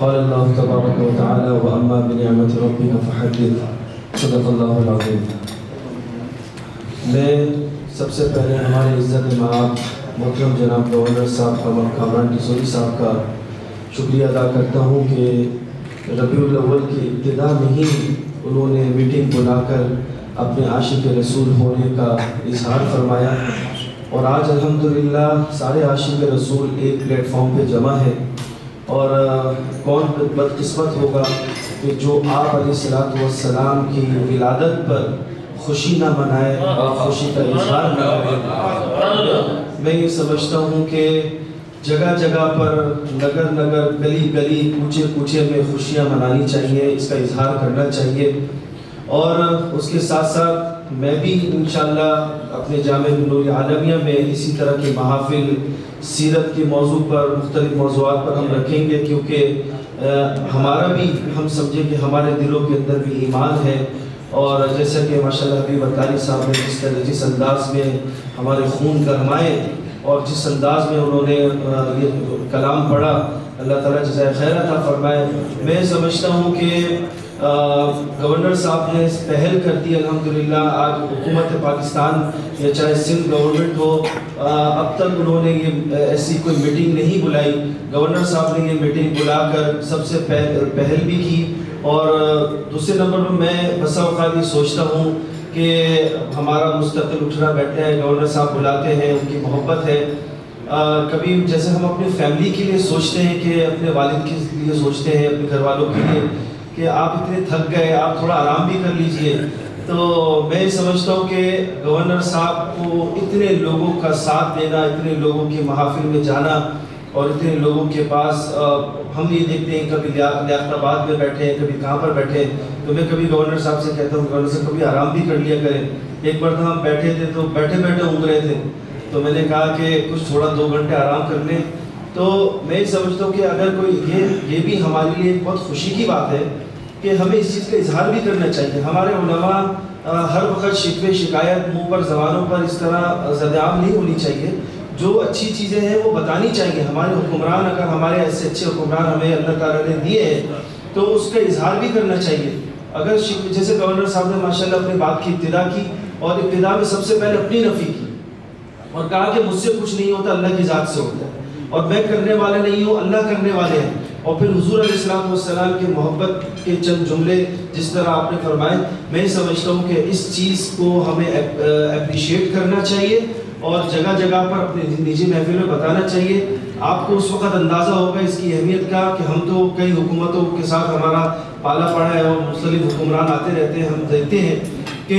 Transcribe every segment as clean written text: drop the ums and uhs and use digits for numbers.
قال اللہ تبارک و تعالی واما بنعمت ربک فحدث صدق اللہ العظیم۔ میں سب سے پہلے ہمارے عزت مآب محترم جناب گورنر صاحب کامران ٹیسوری صاحب کا شکریہ ادا کرتا ہوں کہ ربیع الاول کی ابتدا میں ہی انہوں نے میٹنگ بلا کر اپنے عاشق رسول ہونے کا اظہار فرمایا، اور آج الحمدللہ سارے عاشق رسول ایک پلیٹ فارم پہ جمع ہے۔ اور کون بدقسمت ہوگا کہ جو آپ علیہ السلام کی ولادت پر خوشی نہ منائے اور خوشی کا اظہار نہ کرے۔ میں یہ سمجھتا ہوں کہ جگہ جگہ پر نگر نگر گلی گلی کوچے کوچے میں خوشیاں منانی چاہیے، اس کا اظہار کرنا چاہیے۔ اور اس کے ساتھ ساتھ میں بھی انشاءاللہ اپنے جامعہ نور عالمیہ میں اسی طرح کی محافل سیرت کے موضوع پر مختلف موضوعات پر ہم رکھیں گے، کیونکہ ہمارا بھی ہم سمجھیں کہ ہمارے دلوں کے اندر بھی ایمان ہے، اور جیسا کہ ماشاءاللہ حبیب اتاری صاحب نے جس انداز میں ہمارے خون گرمائے اور جس انداز میں انہوں نے یہ کلام پڑھا، اللہ تعالیٰ جزائے خیر عطا فرمائے۔ میں سمجھتا ہوں کہ گورنر صاحب نے پہل کر دی الحمدللہ۔ آج حکومت پاکستان یا چاہے سندھ گورنمنٹ ہو، اب تک انہوں نے یہ ایسی کوئی میٹنگ نہیں بلائی۔ گورنر صاحب نے یہ میٹنگ بلا کر سب سے پہل بھی کی، اور دوسرے نمبر پر میں بسا اوقات یہ سوچتا ہوں کہ ہمارا مستقل اٹھنا بیٹھنا ہے، گورنر صاحب بلاتے ہیں، ان کی محبت ہے۔ کبھی جیسے ہم اپنی فیملی کے لیے سوچتے ہیں کہ اپنے والد کے لیے سوچتے ہیں، اپنے گھر والوں کے لیے کہ آپ اتنے تھک گئے، آپ تھوڑا آرام بھی کر لیجئے، تو میں سمجھتا ہوں کہ گورنر صاحب کو اتنے لوگوں کا ساتھ دینا، اتنے لوگوں کی محافل میں جانا، اور اتنے لوگوں کے پاس ہم یہ دیکھتے ہیں کبھی لیاقت آباد میں بیٹھے ہیں، کبھی کہاں پر بیٹھے ہیں، تو میں کبھی گورنر صاحب سے کہتا ہوں گورنر صاحب کبھی آرام بھی کر لیا کریں۔ ایک بار تو ہم بیٹھے تھے تو بیٹھے بیٹھے اونگ رہے تھے، تو میں نے کہا کہ کچھ تھوڑا 2 گھنٹے آرام کر لیں۔ تو میں سمجھتا ہوں کہ اگر کوئی یہ بھی ہمارے لیے ایک بہت خوشی کی بات ہے کہ ہمیں اس چیز کا اظہار بھی کرنا چاہیے۔ ہمارے علماء ہر وقت شکوے شکایت منہ پر زبانوں پر اس طرح زدعام نہیں ہونی چاہیے، جو اچھی چیزیں ہیں وہ بتانی چاہیے۔ ہمارے حکمران اگر ہمارے ایسے اچھے حکمران ہمیں اللہ تعالیٰ نے دیے ہیں تو اس کا اظہار بھی کرنا چاہیے۔ اگر جیسے گورنر صاحب نے ماشاءاللہ اپنی بات کی ابتدا کی، اور ابتدا میں سب سے پہلے اپنی نفی کی اور کہا کہ مجھ سے کچھ نہیں ہوتا، اللہ کی ذات سے ہوتا ہے، اور میں کرنے والے نہیں ہوں، اللہ کرنے والے ہیں۔ اور پھر حضور علیہ السلام کی محبت کے چند جملے جس طرح آپ نے فرمائے، میں سمجھتا ہوں کہ اس چیز کو ہمیں اپریشیٹ کرنا چاہیے، اور جگہ جگہ پر اپنے نجی محفل میں بتانا چاہیے۔ آپ کو اس وقت اندازہ ہوگا اس کی اہمیت کا کہ ہم تو کئی حکومتوں کے ساتھ ہمارا پالا پڑا ہے، اور مختلف حکمران آتے رہتے ہیں، ہم دیکھتے ہیں کہ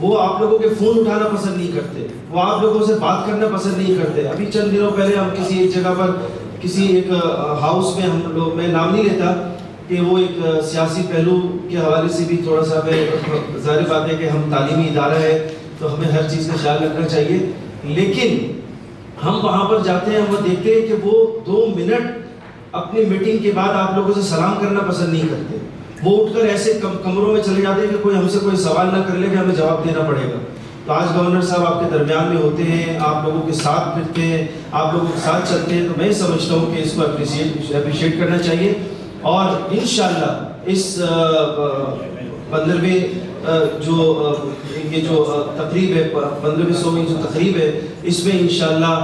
وہ آپ لوگوں کے فون اٹھانا پسند نہیں کرتے، وہ آپ لوگوں سے بات کرنا پسند نہیں کرتے۔ ابھی چند دنوں پہلے ہم کسی ایک جگہ پر کسی ایک ہاؤس میں ہم لوگ، میں نام نہیں لیتا کہ وہ ایک سیاسی پہلو کے حوالے سے بھی تھوڑا سا ہمیں ظاہر بات ہے کہ ہم تعلیمی ادارہ ہے تو ہمیں ہر چیز کا خیال رکھنا چاہیے، لیکن ہم وہاں پر جاتے ہیں، ہم دیکھتے ہیں کہ وہ 2 منٹ اپنی میٹنگ کے بعد آپ لوگوں سے سلام کرنا پسند نہیں کرتے۔ وہ اٹھ کر ایسے کمروں میں چلے جاتے ہیں کہ کوئی ہم سے کوئی سوال نہ کر لے کہ ہمیں جواب دینا پڑے گا۔ تو آج گورنر صاحب آپ کے درمیان میں ہوتے ہیں، آپ لوگوں کے ساتھ پھرتے ہیں، آپ لوگوں کے ساتھ چلتے ہیں، تو میں سمجھتا ہوں کہ اس کو اپریشیٹ کرنا چاہیے۔ اور انشاءاللہ اس 15ویں یہ جو تقریب ہے، 15ویں جو تقریب ہے، اس میں انشاءاللہ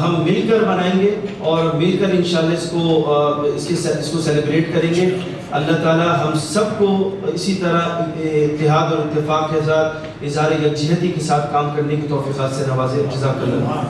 ہم مل کر منائیں گے، اور مل کر انشاءاللہ اس کو سیلیبریٹ کریں گے۔ اللہ تعالیٰ ہم سب کو اسی طرح اتحاد اور اتفاق کے ساتھ اظہار یکجہتی کے ساتھ کام کرنے کی توفیقات سے نوازے۔ جزاک اللہ۔